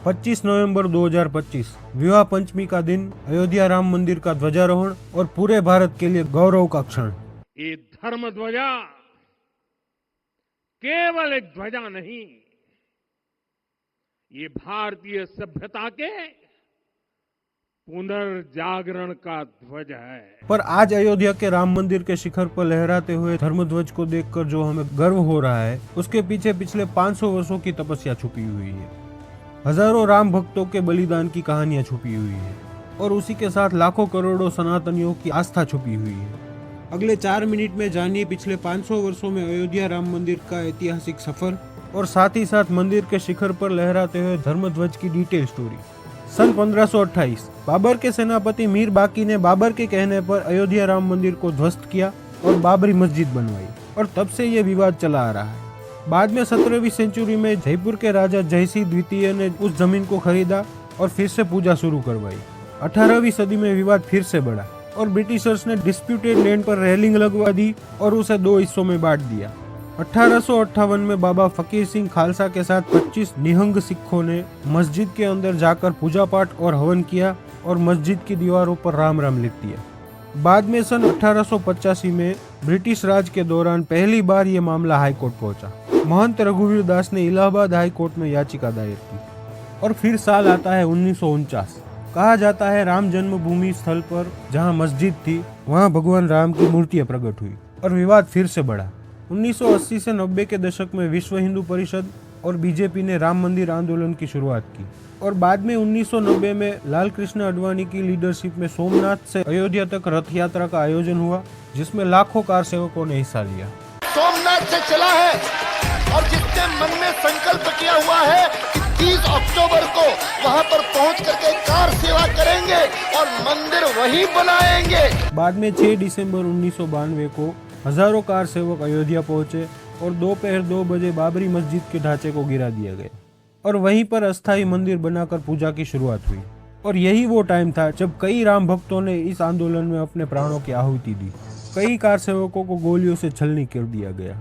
25 नवंबर 2025 विवाह पंचमी का दिन, अयोध्या राम मंदिर का ध्वजारोहण और पूरे भारत के लिए गौरव का क्षण। ये धर्म ध्वजा केवल एक ध्वजा नहीं, ये भारतीय सभ्यता के पुनर्जागरण का ध्वज है। पर आज अयोध्या के राम मंदिर के शिखर पर लहराते हुए धर्मध्वज को देखकर जो हमें गर्व हो रहा है, उसके पीछे पिछले 500 वर्षों की तपस्या छुपी हुई है। हजारों राम भक्तों के बलिदान की कहानियां छुपी हुई है और उसी के साथ लाखों करोड़ों सनातनियों की आस्था छुपी हुई है। अगले 4 मिनट में जानिए पिछले 500 वर्षों में अयोध्या राम मंदिर का ऐतिहासिक सफर और साथ ही साथ मंदिर के शिखर पर लहराते हुए धर्मध्वज की डिटेल स्टोरी। सन 1528 बाबर के सेनापति मीर बाकी ने बाबर के कहने पर अयोध्या राम मंदिर को ध्वस्त किया और बाबरी मस्जिद बनवाई और तब से ये विवाद चला आ रहा है। बाद में 17वीं सेंचुरी में जयपुर के राजा जयसिंह द्वितीय ने उस जमीन को खरीदा और फिर से पूजा शुरू करवाई। 18वीं सदी में विवाद फिर से बढ़ा और ब्रिटिशर्स ने डिस्प्यूटेड लैंड पर रेलिंग लगवा दी और उसे 2 हिस्सों में बांट दिया। 1858 में बाबा फकीर सिंह खालसा के साथ 25 निहंग सिखों ने मस्जिद के अंदर जाकर पूजा पाठ और हवन किया और मस्जिद की दीवारों पर राम राम लिख दिया। बाद में सन 1885 में ब्रिटिश राज के दौरान पहली बार ये मामला हाई कोर्ट पहुंचा। महंत रघुवीर दास ने इलाहाबाद हाई कोर्ट में याचिका दायर की और फिर साल आता है 1949। कहा जाता है राम जन्मभूमि स्थल पर जहां मस्जिद थी वहां भगवान राम की मूर्तियां प्रकट हुई और विवाद फिर से बढ़ा। 1980 से 90 के दशक में विश्व हिंदू परिषद और बीजेपी ने राम मंदिर आंदोलन की शुरुआत की और बाद में 1990 में लाल कृष्ण आडवाणी की लीडरशिप में सोमनाथ से अयोध्या तक रथ यात्रा का आयोजन हुआ, जिसमें लाखों कार सेवकों ने हिस्सा लिया। सोमनाथ से चला है और जिसने मन में संकल्प किया हुआ है कि 30 अक्टूबर को वहां पर पहुंच करके कार सेवा करेंगे और मंदिर वहीं बनाएंगे। बाद में 6 दिसंबर 1992 को हजारों कार सेवक अयोध्या पहुंचे और दोपहर 2 बजे बाबरी मस्जिद के ढांचे को गिरा दिया गया और वहीं पर अस्थायी मंदिर बनाकर पूजा की शुरुआत हुई। और यही वो टाइम था जब कई राम भक्तों ने इस आंदोलन में अपने प्राणों की आहुति दी। कई कार सेवकों को गोलियों से छलनी कर दिया गया।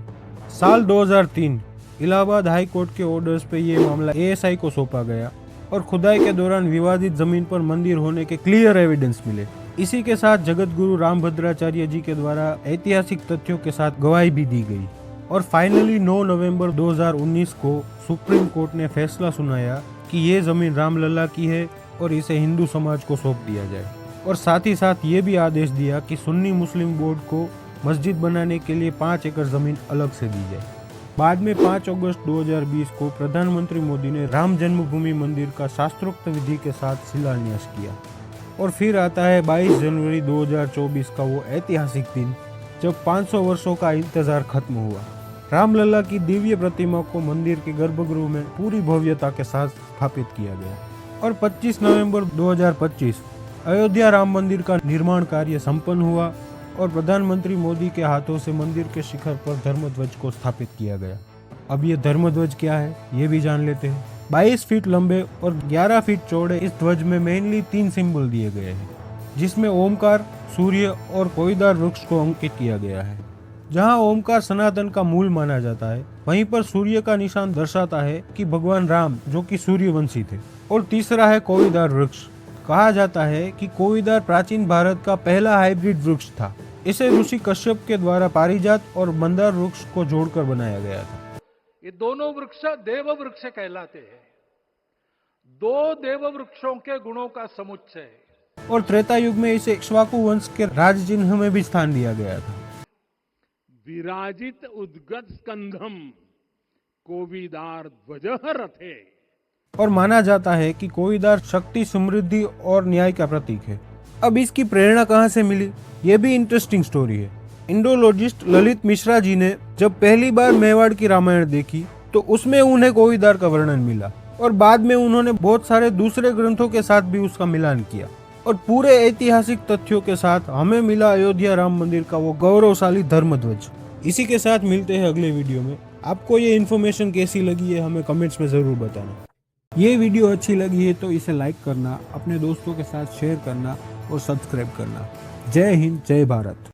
साल 2003 इलाहाबाद हाई कोर्ट के ऑर्डर्स पे ये मामला एएसआई को सौंपा गया और खुदाई के दौरान विवादित जमीन पर मंदिर होने के क्लियर एविडेंस मिले। इसी के साथ जगत गुरु रामभद्राचार्य जी के द्वारा ऐतिहासिक तथ्यों के साथ गवाही भी दी गई और फाइनली 9 नवंबर 2019 को सुप्रीम कोर्ट ने फैसला सुनाया कि ये जमीन रामलला की है और इसे हिंदू समाज को सौंप दिया जाए और साथ ही साथ ये भी आदेश दिया कि सुन्नी मुस्लिम बोर्ड को मस्जिद बनाने के लिए 5 एकड़ जमीन अलग से दी जाए। बाद में 5 अगस्त 2020 को प्रधानमंत्री मोदी ने राम जन्मभूमि मंदिर का शास्त्रोक्त विधि के साथ शिलान्यास किया। और फिर आता है 22 जनवरी 2024 का वो ऐतिहासिक दिन जब 500 वर्षों का इंतजार खत्म हुआ। रामलला की दिव्य प्रतिमा को मंदिर के गर्भगृह में पूरी भव्यता के साथ स्थापित किया गया और 25 नवंबर 2025 अयोध्या राम मंदिर का निर्माण कार्य संपन्न हुआ और प्रधानमंत्री मोदी के हाथों से मंदिर के शिखर पर धर्मध्वज को स्थापित किया गया। अब ये धर्मध्वज क्या है ये भी जान लेते हैं। 22 फीट लंबे और 11 फीट चौड़े इस ध्वज में मेनली 3 सिंबल दिए गए हैं, जिसमें ओमकार, सूर्य और कोईदार वृक्ष को अंकित किया गया है। जहां ओमकार सनातन का मूल माना जाता है, वहीं पर सूर्य का निशान दर्शाता है कि भगवान राम जो कि सूर्यवंशी थे। और तीसरा है कोईदार वृक्ष। कहा जाता है कि कोईदार प्राचीन भारत का पहला हाइब्रिड वृक्ष था। इसे ऋषि कश्यप के द्वारा पारिजात और मंदार वृक्ष को जोड़कर बनाया गया था। ये दोनों वृक्ष देव वृक्ष कहलाते हैं। 2 देव वृक्षों के गुणों का समुच्चय है। और त्रेता युग में इसे इक्ष्वाकु वंश के राज चिन्ह में भी स्थान दिया गया था। विराजित उद्गत स्कंधम कोविदार ध्वज रथे। और माना जाता है कि कोईदार शक्ति, समृद्धि और न्याय का प्रतीक है। अब इसकी प्रेरणा कहां से मिली, ये भी इंटरेस्टिंग स्टोरी है। इंडोलॉजिस्ट ललित मिश्रा जी ने जब पहली बार मेवाड़ की रामायण देखी तो उसमें उन्हें कोईदार का वर्णन मिला और बाद में उन्होंने बहुत सारे दूसरे ग्रंथों के साथ भी उसका मिलान किया और पूरे ऐतिहासिक तथ्यों के साथ हमें मिला अयोध्या राम मंदिर का वो गौरवशाली धर्मध्वज। इसी के साथ मिलते हैं अगले वीडियो में। आपको ये इन्फॉर्मेशन कैसी लगी है हमें कमेंट्स में जरूर बताना। ये वीडियो अच्छी लगी है तो इसे लाइक करना, अपने दोस्तों के साथ शेयर करना और सब्सक्राइब करना। जय हिंद, जय भारत।